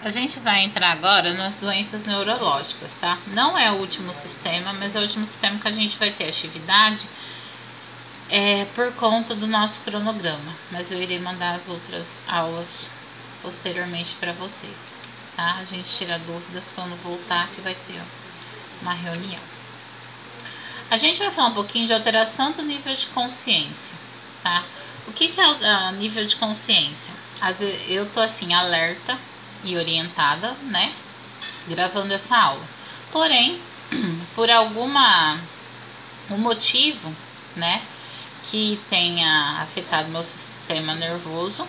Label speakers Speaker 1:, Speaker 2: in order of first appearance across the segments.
Speaker 1: A gente vai entrar agora nas doenças neurológicas, tá? Não é o último sistema, mas é o último sistema que a gente vai ter atividade por conta do nosso cronograma. Mas eu irei mandar as outras aulas posteriormente para vocês, tá? A gente tira dúvidas quando voltar, que vai ter uma reunião. A gente vai falar um pouquinho de alteração do nível de consciência, tá? O que é o nível de consciência? Às vezes eu tô assim, alerta e orientada, né? Gravando essa aula. Porém, por um motivo, né? Que tenha afetado meu sistema nervoso,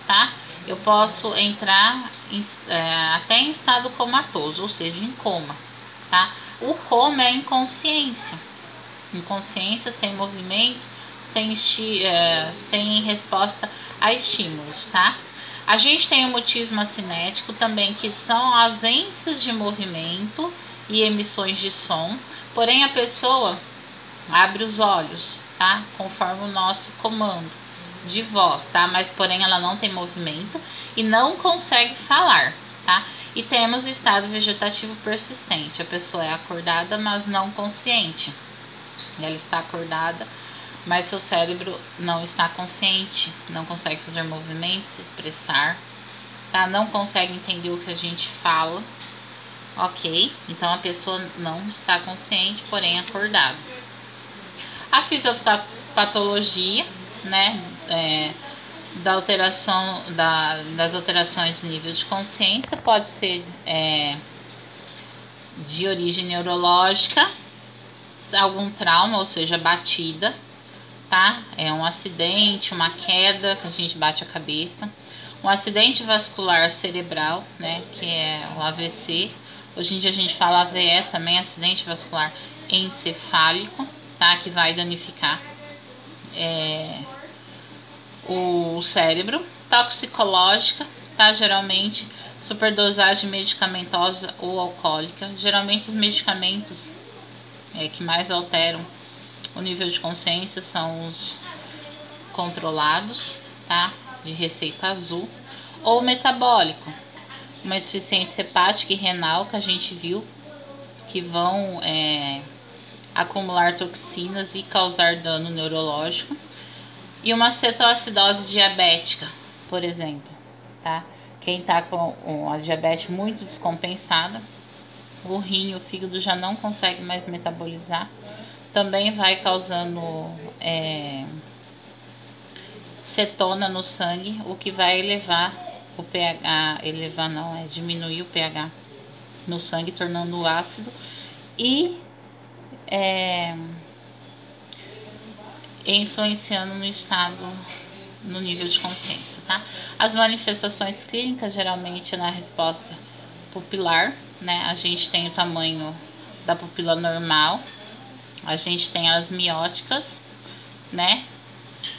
Speaker 1: tá? Eu posso entrar até em estado comatoso, ou seja, em coma, tá? O coma é inconsciência. Inconsciência sem movimentos, sem resposta a estímulos, tá? A gente tem o mutismo acinético também, que são ausências de movimento e emissões de som, porém a pessoa abre os olhos, tá? Conforme o nosso comando de voz, tá? Mas porém ela não tem movimento e não consegue falar, tá? E temos o estado vegetativo persistente. A pessoa é acordada, mas não consciente. Ela está acordada, mas seu cérebro não está consciente, não consegue fazer movimentos, se expressar, tá? Não consegue entender o que a gente fala, ok? Então a pessoa não está consciente, porém acordada. A fisiopatologia, né, das alterações de nível de consciência pode ser de origem neurológica, algum trauma, ou seja, batida, tá? É um acidente, uma queda, que a gente bate a cabeça, um acidente vascular cerebral, né, que é o AVC. Hoje em dia a gente fala AVE também, acidente vascular encefálico, tá? Que vai danificar o cérebro. Toxicológica, tá? Geralmente superdosagem medicamentosa ou alcoólica. Geralmente os medicamentos que mais alteram o nível de consciência são os controlados, tá? De receita azul. Ou metabólico, uma insuficiência hepática e renal, que a gente viu que vão acumular toxinas e causar dano neurológico. E uma cetoacidose diabética, por exemplo, tá? Quem tá com a diabetes muito descompensada, o rim e o fígado já não conseguem mais metabolizar, também vai causando cetona no sangue, o que vai elevar o pH, diminuir o pH no sangue, tornando ácido e influenciando no nível de consciência, tá? As manifestações clínicas, geralmente na resposta pupilar, né? A gente tem o tamanho da pupila normal, a gente tem as mióticas, né?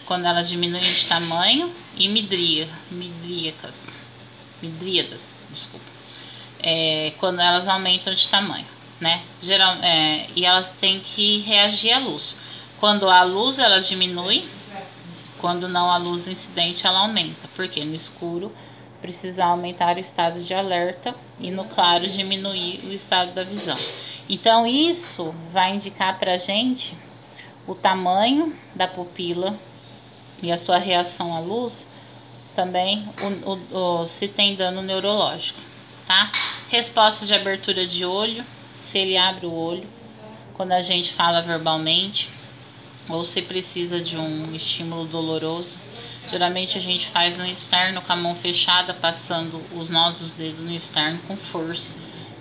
Speaker 1: Quando elas diminuem de tamanho, e midríadas, desculpa, quando elas aumentam de tamanho, né? E elas têm que reagir à luz. Quando a luz ela diminui, quando não a luz incidente ela aumenta, porque no escuro precisa aumentar o estado de alerta e no claro diminuir o estado da visão. Então isso vai indicar pra gente o tamanho da pupila e a sua reação à luz, também se tem dano neurológico, tá? Resposta de abertura de olho, se ele abre o olho quando a gente fala verbalmente, ou se precisa de um estímulo doloroso. Geralmente a gente faz no externo com a mão fechada, passando os nós dos dedos no externo com força,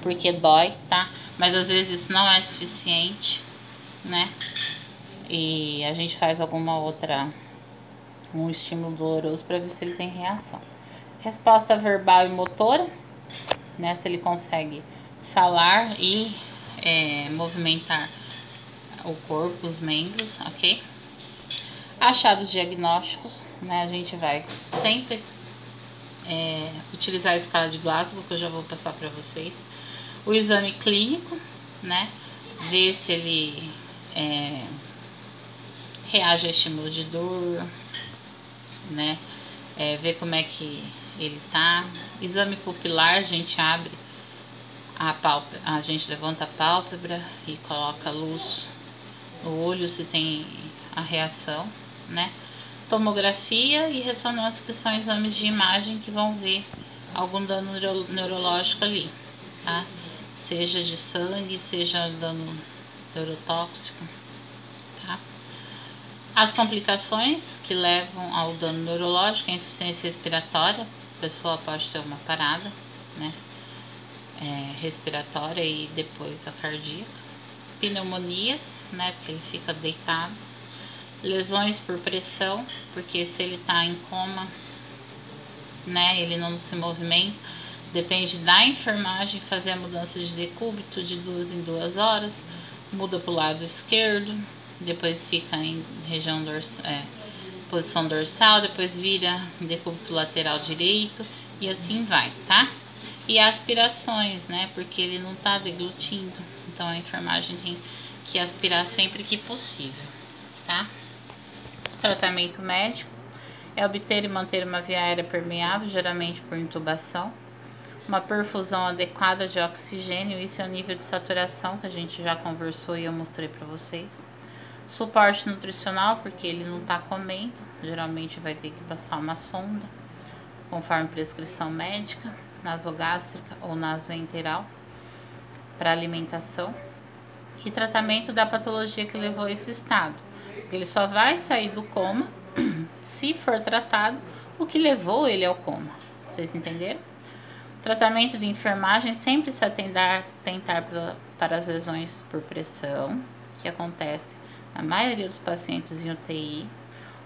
Speaker 1: porque dói, tá? Mas às vezes isso não é suficiente, né? E a gente faz um estímulo doloroso para ver se ele tem reação. Resposta verbal e motora, né? Se ele consegue falar e movimentar o corpo, os membros, ok? Achados diagnósticos, né? A gente vai sempre utilizar a escala de Glasgow, que eu já vou passar para vocês. O exame clínico, né? Ver se ele reage a estímulo de dor, né? Ver como é que ele tá. Exame pupilar, a gente abre a pálpebra, a gente levanta a pálpebra e coloca a luz no olho se tem a reação, né? Tomografia e ressonância, que são exames de imagem que vão ver algum dano neurológico ali, tá? Seja de sangue, seja dano neurotóxico, tá? As complicações que levam ao dano neurológico é a insuficiência respiratória, a pessoa pode ter uma parada, né? Respiratória e depois a cardíaca. Pneumonias, né? Porque ele fica deitado. Lesões por pressão, porque se ele tá em coma, né? Ele não se movimenta. Depende da enfermagem fazer a mudança de decúbito de 2 em 2 horas. Muda para o lado esquerdo, depois fica em região dorsal, posição dorsal, depois vira em decúbito lateral direito e assim vai, tá? E aspirações, né? Porque ele não tá deglutindo, então a enfermagem tem que aspirar sempre que possível, tá? Tratamento médico é obter e manter uma via aérea permeável, geralmente por intubação, uma perfusão adequada de oxigênio, isso é o nível de saturação que a gente já conversou e eu mostrei para vocês. Suporte nutricional, porque ele não tá comendo, geralmente vai ter que passar uma sonda, conforme prescrição médica, nasogástrica ou nasoenteral, para alimentação. E tratamento da patologia que levou a esse estado. Ele só vai sair do coma se for tratado o que levou ele ao coma. Vocês entenderam? Tratamento de enfermagem sempre se atentar para as lesões por pressão, que acontece na maioria dos pacientes em UTI.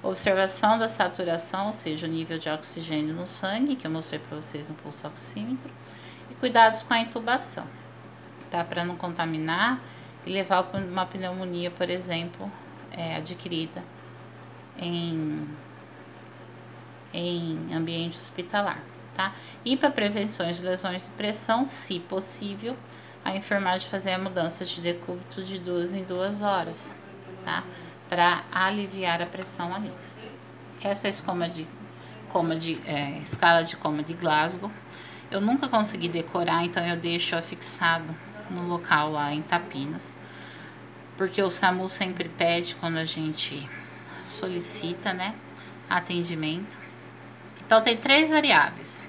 Speaker 1: Observação da saturação, ou seja, o nível de oxigênio no sangue, que eu mostrei para vocês no pulso oxímetro. E cuidados com a intubação, tá? Para não contaminar e levar para uma pneumonia, por exemplo, adquirida em ambiente hospitalar, tá? E para prevenções de lesões de pressão, se possível, a enfermagem fazer a mudança de decúbito de 2 em 2 horas, tá? Para aliviar a pressão ali. Essa é a escala de coma de Glasgow. Eu nunca consegui decorar, então eu deixo afixado no local lá em Tapinas, porque o SAMU sempre pede quando a gente solicita, né, atendimento. Então tem 3 variáveis: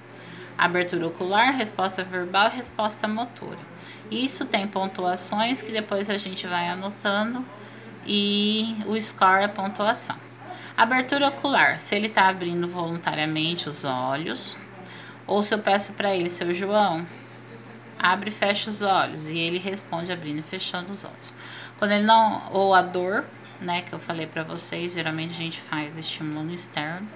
Speaker 1: abertura ocular, resposta verbal e resposta motora. Isso tem pontuações que depois a gente vai anotando e o score é a pontuação. Abertura ocular, se ele tá abrindo voluntariamente os olhos, ou se eu peço para ele, seu João, abre e fecha os olhos, e ele responde abrindo e fechando os olhos. Quando ele não, ou a dor, né, que eu falei para vocês, geralmente a gente faz estímulo no externo,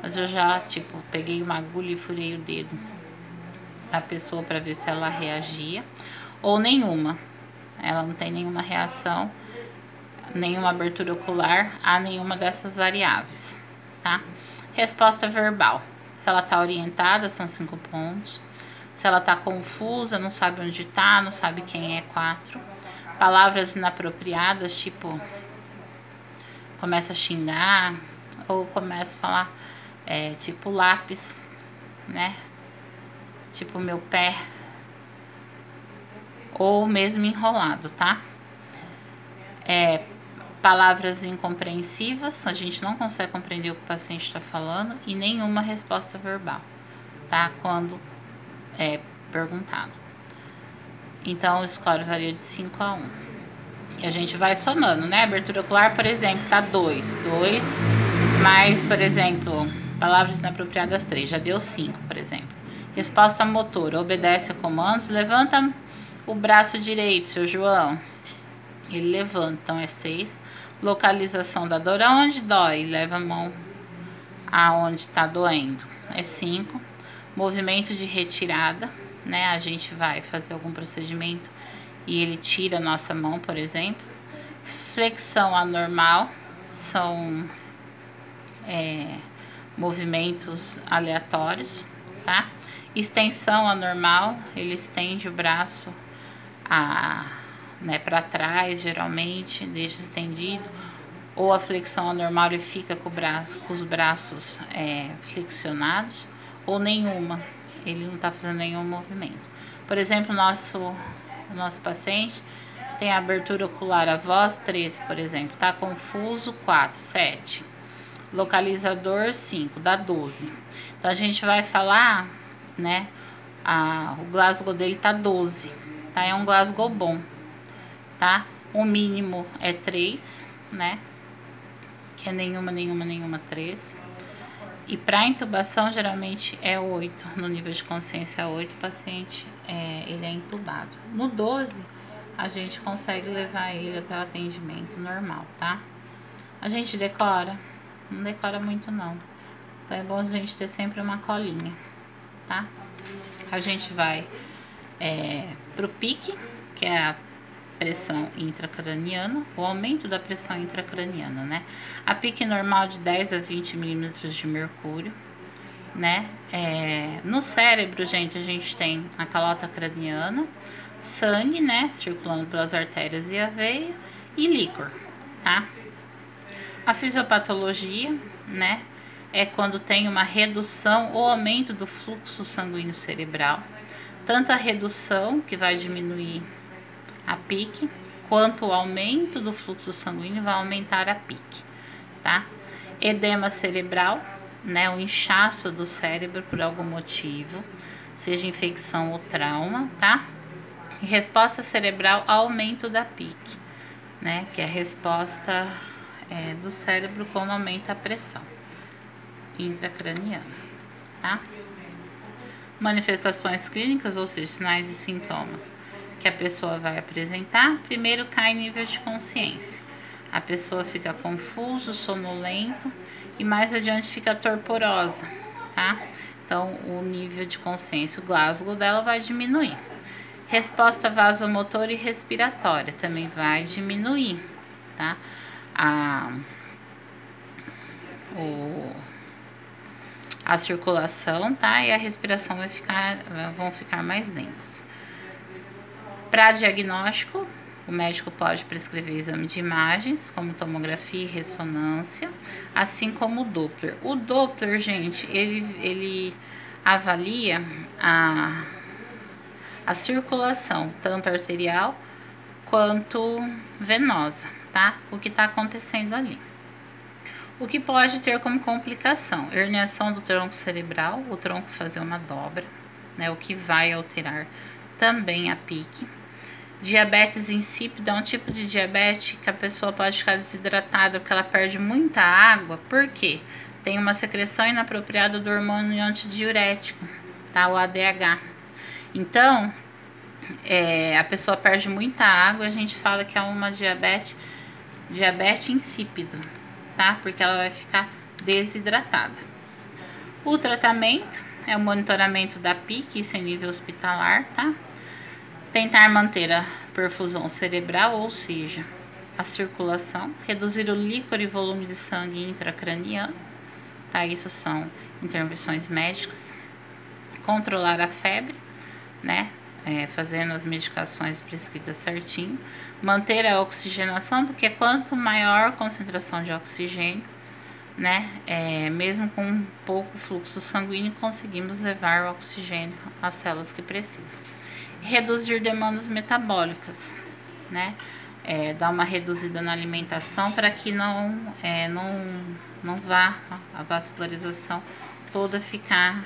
Speaker 1: mas eu já, tipo, peguei uma agulha e furei o dedo da pessoa para ver se ela reagia, ou nenhuma, ela não tem nenhuma reação, nenhuma abertura ocular a nenhuma dessas variáveis, tá? Resposta verbal, se ela tá orientada, são 5 pontos. Se ela tá confusa, não sabe onde tá, não sabe quem é 4. Palavras inapropriadas, tipo, começa a xingar, ou começa a falar, tipo lápis, né? Tipo meu pé, ou mesmo enrolado, tá? Palavras incompreensivas, a gente não consegue compreender o que o paciente está falando, e nenhuma resposta verbal, tá? Quando é perguntado. Então o score varia de 5 a 1. E a gente vai somando, né? Abertura ocular, por exemplo, tá 2, mais, por exemplo, palavras inapropriadas 3, já deu 5, por exemplo. Resposta motora, obedece a comandos, levanta o braço direito, seu João. Ele levanta, então é 6. Localização da dor, aonde dói, leva a mão aonde tá doendo, é 5. Movimento de retirada, né? A gente vai fazer algum procedimento e ele tira a nossa mão, por exemplo. Flexão anormal, são movimentos aleatórios, tá? Extensão anormal, ele estende o braço para trás, geralmente, deixa estendido. Ou a flexão anormal, ele fica com os braços flexionados. ou nenhuma, ele não tá fazendo nenhum movimento. Por exemplo, o nosso paciente tem a abertura ocular, a voz 13, por exemplo, tá confuso, 4, 7. Localizador 5, dá 12. Então a gente vai falar, né? O Glasgow dele tá 12, tá? É um Glasgow bom, tá? O mínimo é 3, né? Que é nenhuma, 3. E para intubação, geralmente é 8. No nível de consciência 8, o paciente ele é intubado. No 12, a gente consegue levar ele até o atendimento normal, tá? A gente decora? Não decora muito, não. Então é bom a gente ter sempre uma colinha, tá? A gente vai pro pique, que é a pressão intracraniana, o aumento da pressão intracraniana, né? A pique normal de 10 a 20 milímetros de mercúrio, né? No cérebro, gente, a gente tem a calota craniana, sangue, né? Circulando pelas artérias e a veia, e líquor, tá? A fisiopatologia, né? É quando tem uma redução ou aumento do fluxo sanguíneo cerebral. Tanto a redução, que vai diminuir a pique, quanto o aumento do fluxo sanguíneo vai aumentar a pique, tá? Edema cerebral, né? O inchaço do cérebro por algum motivo, seja infecção ou trauma, tá? E resposta cerebral, aumento da pique, né? Que é a resposta do cérebro quando aumenta a pressão intracraniana, tá? Manifestações clínicas, ou seja, sinais e sintomas que a pessoa vai apresentar. Primeiro, cai nível de consciência. A pessoa fica confuso, sonolento e mais adiante fica torporosa, tá? Então, o nível de consciência, o Glasgow dela vai diminuir. Resposta vasomotora e respiratória também vai diminuir, tá? A circulação, tá? E a respiração vão ficar mais lentas. Para diagnóstico, o médico pode prescrever exame de imagens, como tomografia e ressonância, assim como o Doppler. O Doppler, gente, ele avalia a circulação, tanto arterial quanto venosa, tá? O que está acontecendo ali. O que pode ter como complicação? Herniação do tronco cerebral, o tronco fazer uma dobra, né? O que vai alterar também a pique. Diabetes insípida é um tipo de diabetes que a pessoa pode ficar desidratada porque ela perde muita água. Por quê? Tem uma secreção inapropriada do hormônio antidiurético, tá? O ADH. Então, a pessoa perde muita água, a gente fala que é uma diabetes insípido, tá? Porque ela vai ficar desidratada. O tratamento é o monitoramento da pique, isso em nível hospitalar, tá? Tentar manter a perfusão cerebral, ou seja, a circulação, reduzir o líquor e volume de sangue intracraniano, tá? Isso são intervenções médicas. Controlar a febre, né? Fazendo as medicações prescritas certinho. Manter a oxigenação, porque quanto maior a concentração de oxigênio, né? Mesmo com pouco fluxo sanguíneo, conseguimos levar o oxigênio às células que precisam. Reduzir demandas metabólicas, né? Dar uma reduzida na alimentação para que não vá a vascularização toda ficar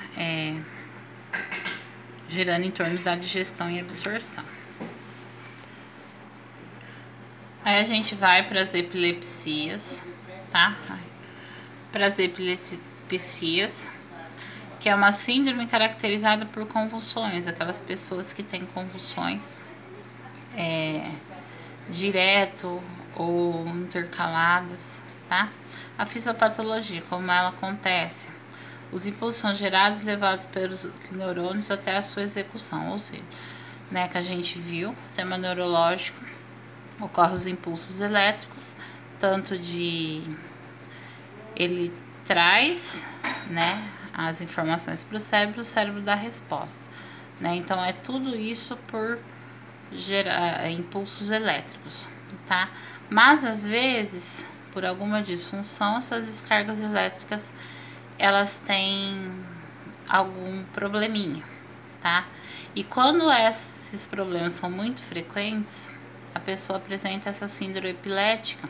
Speaker 1: girando em torno da digestão e absorção. Aí a gente vai para as epilepsias, tá? Para as epilepsias, que é uma síndrome caracterizada por convulsões, aquelas pessoas que têm convulsões direto ou intercaladas, tá? A fisiopatologia, como ela acontece? Os impulsos são gerados e levados pelos neurônios até a sua execução, ou seja, né, que a gente viu, sistema neurológico, ocorrem os impulsos elétricos, tanto ele traz, né, as informações para o cérebro dá resposta, né? Então é tudo isso por gerar impulsos elétricos, tá? Mas às vezes, por alguma disfunção, essas descargas elétricas elas têm algum probleminha, tá? E quando esses problemas são muito frequentes, a pessoa apresenta essa síndrome epilética,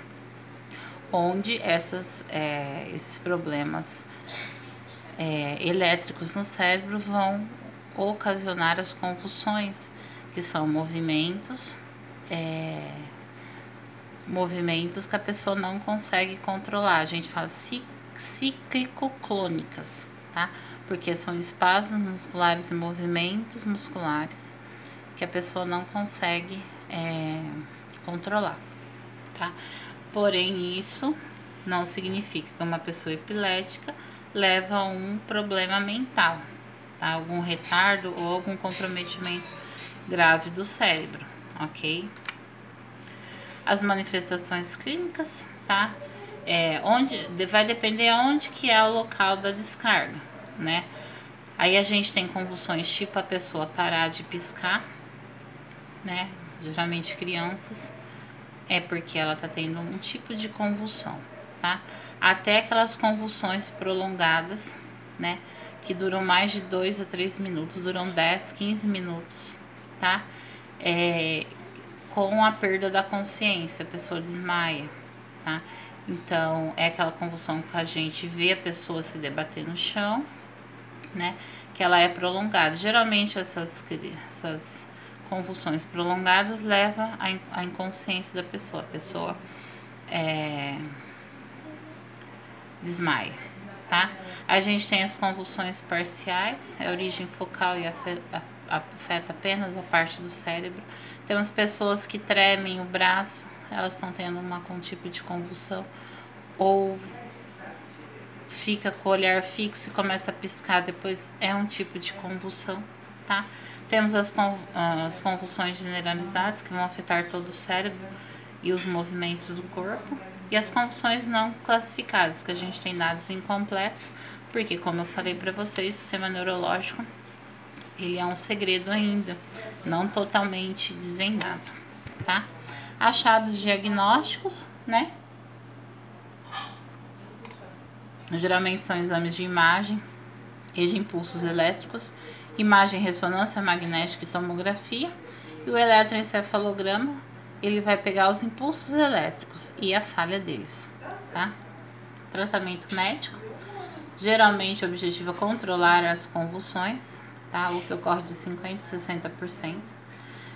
Speaker 1: onde esses problemas elétricos no cérebro vão ocasionar as convulsões, que são movimentos que a pessoa não consegue controlar. A gente fala cíclico-clônicas, tá? Porque são espasmos musculares e movimentos musculares que a pessoa não consegue controlar, tá? Porém, isso não significa que uma pessoa epilética leva a um problema mental, tá? Algum retardo ou algum comprometimento grave do cérebro, ok? As manifestações clínicas, tá? Vai depender aonde que é o local da descarga, né? Aí a gente tem convulsões tipo a pessoa parar de piscar, né? Geralmente crianças, porque ela tá tendo um tipo de convulsão, tá? Até aquelas convulsões prolongadas, né? Que duram mais de 2 a 3 minutos, duram 10, 15 minutos, tá? Com a perda da consciência, a pessoa desmaia, tá? Então, é aquela convulsão que a gente vê a pessoa se debater no chão, né? Que ela é prolongada. Geralmente, essas convulsões prolongadas levam à inconsciência da pessoa. A pessoa desmaia, tá? A gente tem as convulsões parciais, é origem focal e afeta apenas a parte do cérebro. Temos pessoas que tremem o braço, elas estão tendo algum tipo de convulsão, ou fica com o olhar fixo e começa a piscar, depois é um tipo de convulsão, tá? Temos as convulsões generalizadas, que vão afetar todo o cérebro e os movimentos do corpo, e as convulsões não classificadas, que a gente tem dados incompletos, porque, como eu falei para vocês, o sistema neurológico, ele é um segredo ainda, não totalmente desvendado, tá? Achados diagnósticos, né? Geralmente são exames de imagem e de impulsos elétricos, imagem, ressonância magnética e tomografia. E o eletroencefalograma, ele vai pegar os impulsos elétricos e a falha deles, tá? Tratamento médico, geralmente o objetivo é controlar as convulsões, tá? O que ocorre de 50% a 60%.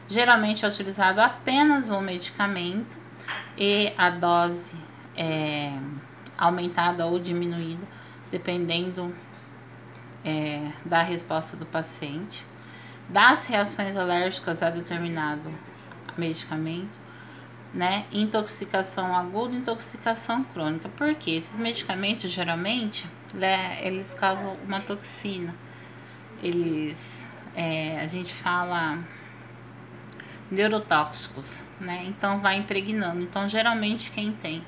Speaker 1: Geralmente é utilizado apenas um medicamento e a dose aumentada ou diminuída, dependendo da resposta do paciente, das reações alérgicas a determinado medicamento, né? Intoxicação aguda, intoxicação crônica. Porque esses medicamentos, geralmente, eles causam uma toxina. A gente fala neurotóxicos, né? Então vai impregnando. Então, geralmente, quem tem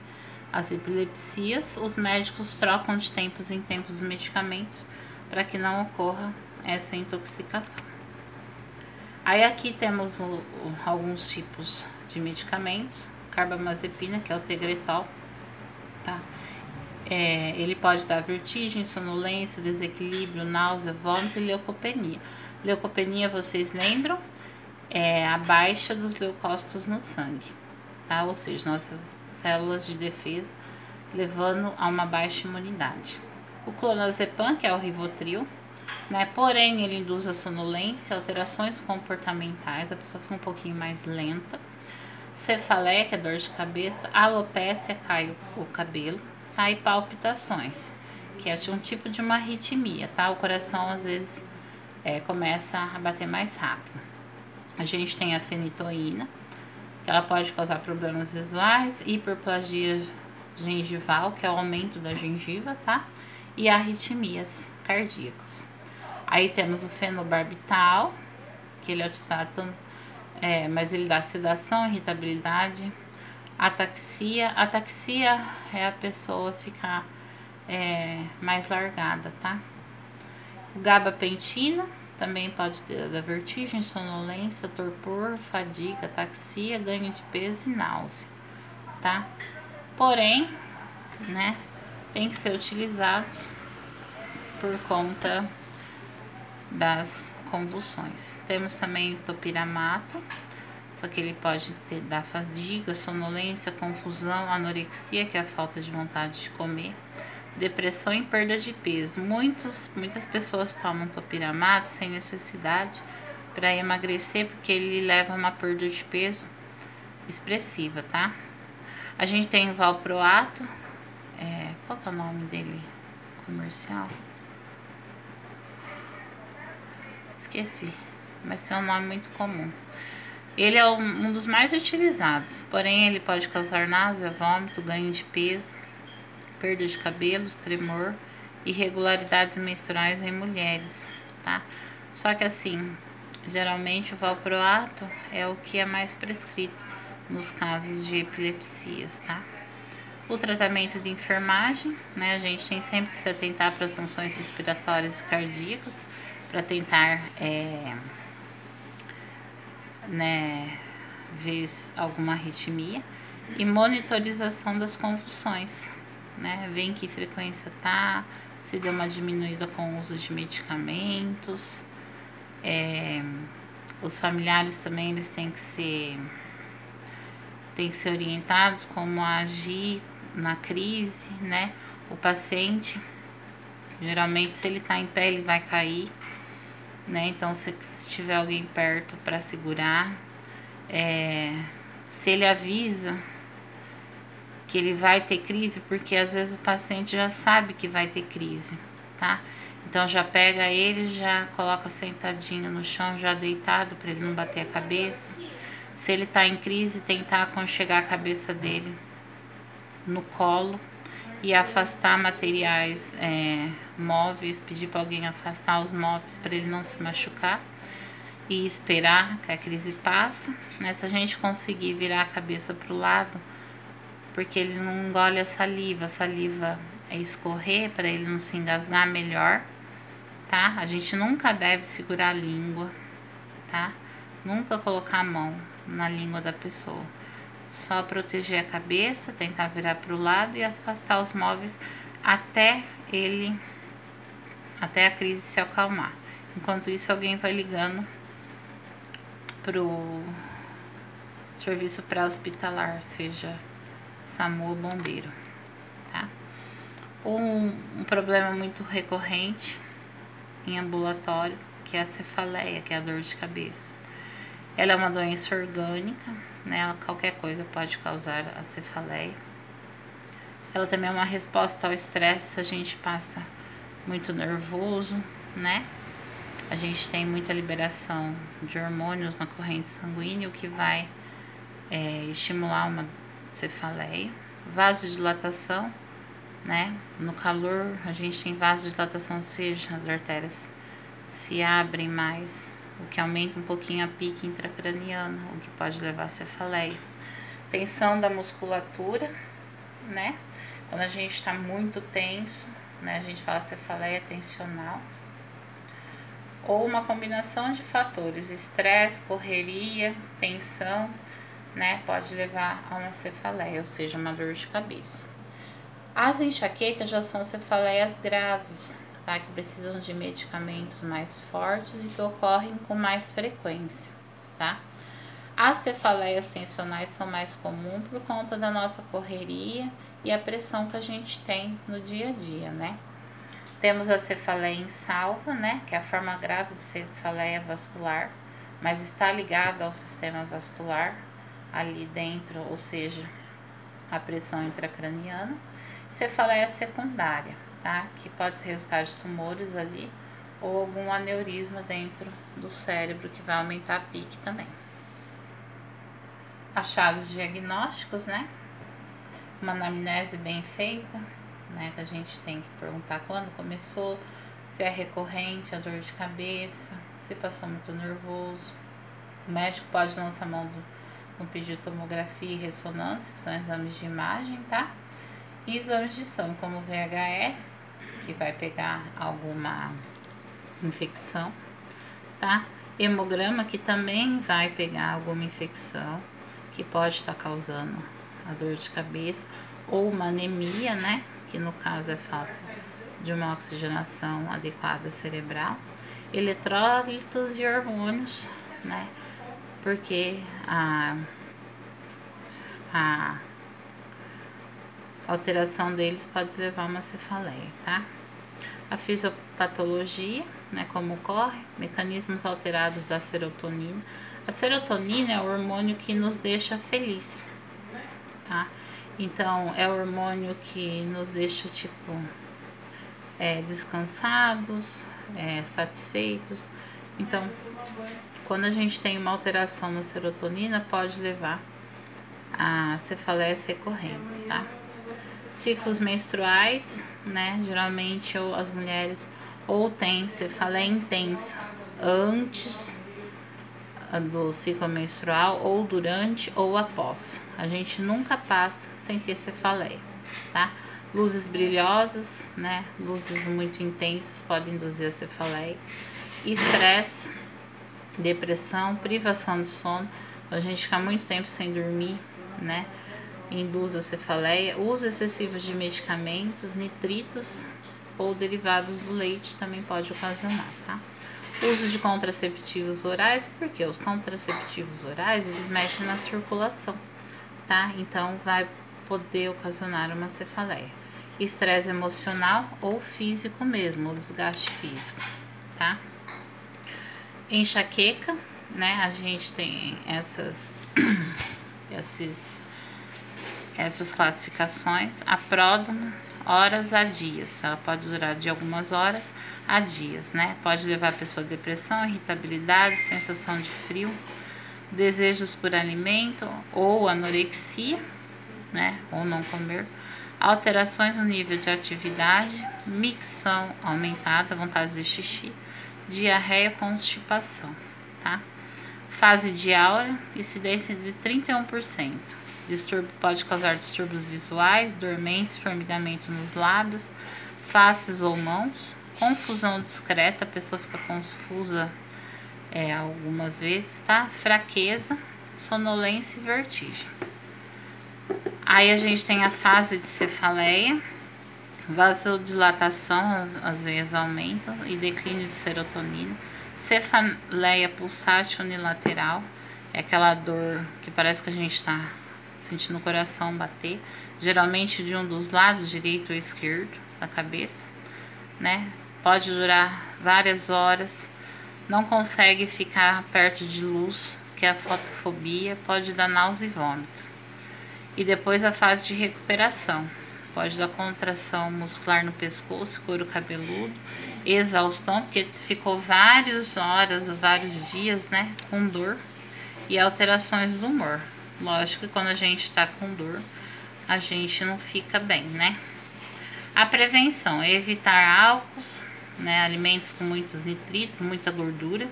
Speaker 1: as epilepsias, os médicos trocam de tempos em tempos os medicamentos para que não ocorra essa intoxicação. Aí aqui temos alguns tipos de medicamentos. Carbamazepina, que é o Tegretol, tá? Ele pode dar vertigem, sonolência, desequilíbrio, náusea, vômito e leucopenia. Leucopenia, vocês lembram? É a baixa dos leucócitos no sangue, tá? Ou seja, nossas células de defesa levando a uma baixa imunidade. O clonazepam, que é o Rivotril, né? Porém, ele induz a sonolência, alterações comportamentais, a pessoa fica um pouquinho mais lenta. Cefaleia, que é dor de cabeça. Alopécia, cai o cabelo, tá? E palpitações, que é um tipo de uma arritmia, tá? O coração, às vezes, começa a bater mais rápido. A gente tem a fenitoína, que ela pode causar problemas visuais, hiperplasia gengival, que é o aumento da gengiva, tá? E arritmias cardíacas. Aí temos o fenobarbital, que ele é utilizado, mas ele dá sedação, irritabilidade, ataxia. Ataxia é a pessoa ficar mais largada, tá? O gabapentina também pode ter da vertigem, sonolência, torpor, fadiga, ataxia, ganho de peso e náusea, tá? Porém, né, tem que ser utilizados por conta das convulsões. Temos também o topiramato, só que ele pode dar fadiga, sonolência, confusão, anorexia, que é a falta de vontade de comer, depressão e perda de peso. Muitas pessoas tomam topiramato sem necessidade para emagrecer, porque ele leva a uma perda de peso expressiva, tá? A gente tem o valproato, qual que é o nome dele comercial? Esqueci, mas é um nome muito comum. Ele é um dos mais utilizados, porém ele pode causar náusea, vômito, ganho de peso, perda de cabelos, tremor, irregularidades menstruais em mulheres, tá? Só que assim, geralmente o valproato é o que é mais prescrito nos casos de epilepsias, tá? O tratamento de enfermagem, né? A gente tem sempre que se atentar para as funções respiratórias e cardíacas, para tentar ver alguma arritmia, e monitorização das convulsões, né? Ver em que frequência tá, se deu uma diminuída com o uso de medicamentos. Os familiares também eles têm que ser orientados como agir na crise, né? O paciente, geralmente, se ele tá em pé, ele vai cair, né? Então, se tiver alguém perto para segurar, se ele avisa que ele vai ter crise, porque às vezes o paciente já sabe que vai ter crise, tá? Então, já pega ele, já coloca sentadinho no chão, já deitado, para ele não bater a cabeça. Se ele tá em crise, tentar aconchegar a cabeça dele no colo e afastar materiais móveis, pedir para alguém afastar os móveis para ele não se machucar e esperar que a crise passe, né? Se a gente conseguir virar a cabeça para o lado, porque ele não engole a saliva é escorrer para ele não se engasgar melhor, tá? A gente nunca deve segurar a língua, tá? Nunca colocar a mão na língua da pessoa. Só proteger a cabeça, tentar virar para o lado e afastar os móveis até a crise se acalmar. Enquanto isso, alguém vai ligando pro serviço pré-hospitalar, seja SAMU ou bombeiro, tá? Um problema muito recorrente em ambulatório, que é a cefaleia, que é a dor de cabeça. Ela é uma doença orgânica, né? Qualquer coisa pode causar a cefaleia. Ela também é uma resposta ao estresse, se a gente passa muito nervoso, né? A gente tem muita liberação de hormônios na corrente sanguínea, o que vai estimular uma cefaleia. Vasodilatação, né? No calor, a gente tem vasodilatação, ou seja, as artérias se abrem mais, o que aumenta um pouquinho a pique intracraniana, o que pode levar a cefaleia. Tensão da musculatura, né? Quando a gente está muito tenso, né? A gente fala cefaleia tensional. Ou uma combinação de fatores, estresse, correria, tensão, né? Pode levar a uma cefaleia, ou seja, uma dor de cabeça. As enxaquecas já são cefaleias graves, tá? Que precisam de medicamentos mais fortes e que ocorrem com mais frequência, tá? As cefaleias tensionais são mais comuns por conta da nossa correria e a pressão que a gente tem no dia a dia, né? Temos a cefaleia em salva, né? Que é a forma grave de cefaleia vascular, mas está ligada ao sistema vascular ali dentro, ou seja, a pressão intracraniana. Cefaleia secundária, tá? Que pode ser resultado de tumores ali ou algum aneurisma dentro do cérebro que vai aumentar a pique também. Achados diagnósticos, né? Uma anamnese bem feita, né? Que a gente tem que perguntar quando começou, se é recorrente a dor de cabeça, se passou muito nervoso. O médico pode lançar a mão no pedido de tomografia e ressonância, que são exames de imagem, tá? E exames de sangue, como o VHS, que vai pegar alguma infecção, tá? Hemograma, que também vai pegar alguma infecção, que pode estar causando a dor de cabeça, ou uma anemia, né? Que no caso é falta de uma oxigenação adequada cerebral. eletrólitos e hormônios, né? Porque a alteração deles pode levar a uma cefaleia, tá? A fisiopatologia, né, como ocorre, mecanismos alterados da serotonina. A serotonina é o hormônio que nos deixa feliz, tá? Então, é o hormônio que nos deixa, tipo, descansados, satisfeitos. Então, quando a gente tem uma alteração na serotonina, pode levar a cefaleias recorrentes, tá? Ciclos menstruais, né? Geralmente as mulheres ou têm cefaleia intensa antes do ciclo menstrual, ou durante ou após. A gente nunca passa sem ter cefaleia, tá? Luzes brilhosas, né? Luzes muito intensas podem induzir a cefaleia. Estresse, depressão, privação de sono, a gente fica muito tempo sem dormir, né? Induz a cefaleia. Uso excessivo de medicamentos, nitritos ou derivados do leite também pode ocasionar, tá? Uso de contraceptivos orais, porque os contraceptivos orais, eles mexem na circulação, tá? Então, vai poder ocasionar uma cefaleia. Estresse emocional ou físico mesmo, o desgaste físico, tá? Enxaqueca, né? A gente tem essas classificações. A pródromo, horas a dias. Ela pode durar de algumas horas a dias, né? Pode levar a pessoa a depressão, irritabilidade, sensação de frio, desejos por alimento ou anorexia, né? Ou não comer. Alterações no nível de atividade, micção aumentada, vontade de xixi, diarreia, constipação, tá? Fase de aura, incidência de 31%. Distúrbio pode causar distúrbios visuais, dormência, formigamento nos lábios, faces ou mãos, confusão discreta, a pessoa fica confusa algumas vezes, tá? Fraqueza, sonolência e vertigem. Aí a gente tem a fase de cefaleia, vasodilatação, as veias aumentam e declínio de serotonina. Cefaleia pulsátil unilateral, é aquela dor que parece que a gente está sentindo o coração bater, geralmente de um dos lados, direito ou esquerdo, da cabeça, né? Pode durar várias horas, não consegue ficar perto de luz, que é a fotofobia, pode dar náusea e vômito. E depois a fase de recuperação, pode dar contração muscular no pescoço, couro cabeludo, exaustão, porque ficou várias horas, vários dias, né, com dor, e alterações do humor. Lógico que quando a gente tá com dor, a gente não fica bem, né? A prevenção é evitar álcools, né, alimentos com muitos nitritos, muita gordura,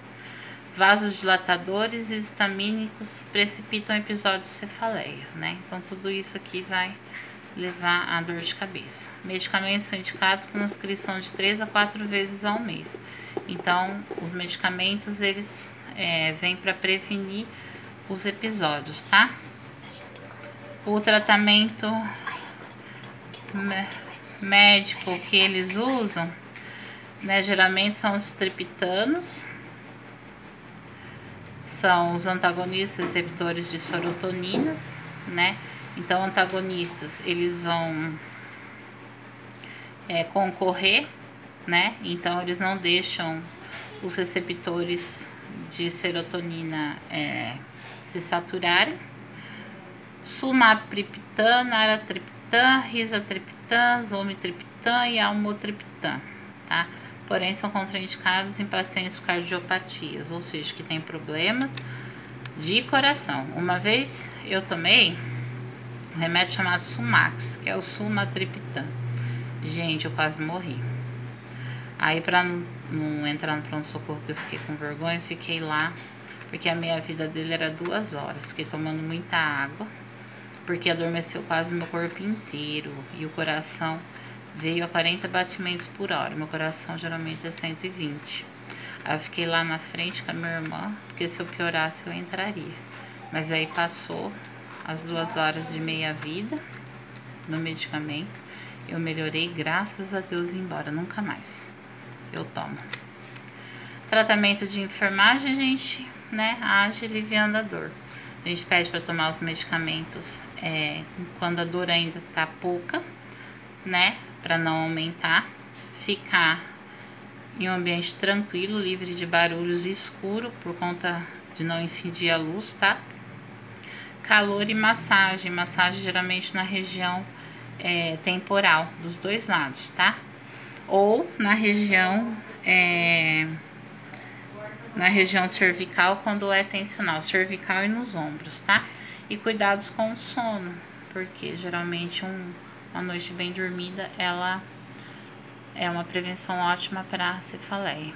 Speaker 1: vasos dilatadores e histamínicos precipitam episódios de cefaleia, né? Então tudo isso aqui vai levar a dor de cabeça. Medicamentos são indicados com inscrição de 3 a 4 vezes ao mês. Então, os medicamentos, eles vêm para prevenir os episódios, tá? O tratamento médico que eles usam, né, geralmente são os triptanos, são os antagonistas receptores de serotoninas, né? Então, antagonistas, eles vão concorrer, né? Então, eles não deixam os receptores de serotonina se saturarem. Sumatriptan, naratriptan, rizatriptan, zomitriptan e almotriptan, tá? Porém, são contraindicados em pacientes com cardiopatias, ou seja, que tem problemas de coração. Uma vez eu tomei um remédio chamado Sumax, que é o sumatriptan. Gente, eu quase morri. Aí, pra não entrar no pronto-socorro, que eu fiquei com vergonha, fiquei lá, porque a meia vida dele era 2 horas. Fiquei tomando muita água, porque adormeceu quase meu corpo inteiro. E o coração veio a 40 batimentos por hora. Meu coração geralmente é 120. Aí eu fiquei lá na frente com a minha irmã, porque se eu piorasse eu entraria. Mas aí passou as 2 horas de meia vida no medicamento. Eu melhorei, graças a Deus, e embora. Nunca mais eu tomo. Tratamento de enfermagem, gente, né? Age aliviando a dor. A gente pede para tomar os medicamentos quando a dor ainda tá pouca, né? Para não aumentar. Ficar em um ambiente tranquilo, livre de barulhos e escuro, por conta de não incidir a luz, tá? Calor e massagem. Massagem geralmente na região temporal, dos dois lados, tá? Ou na região cervical, quando é tensional, cervical e nos ombros, tá? E cuidados com o sono, porque geralmente uma noite bem dormida, ela é uma prevenção ótima para cefaleia.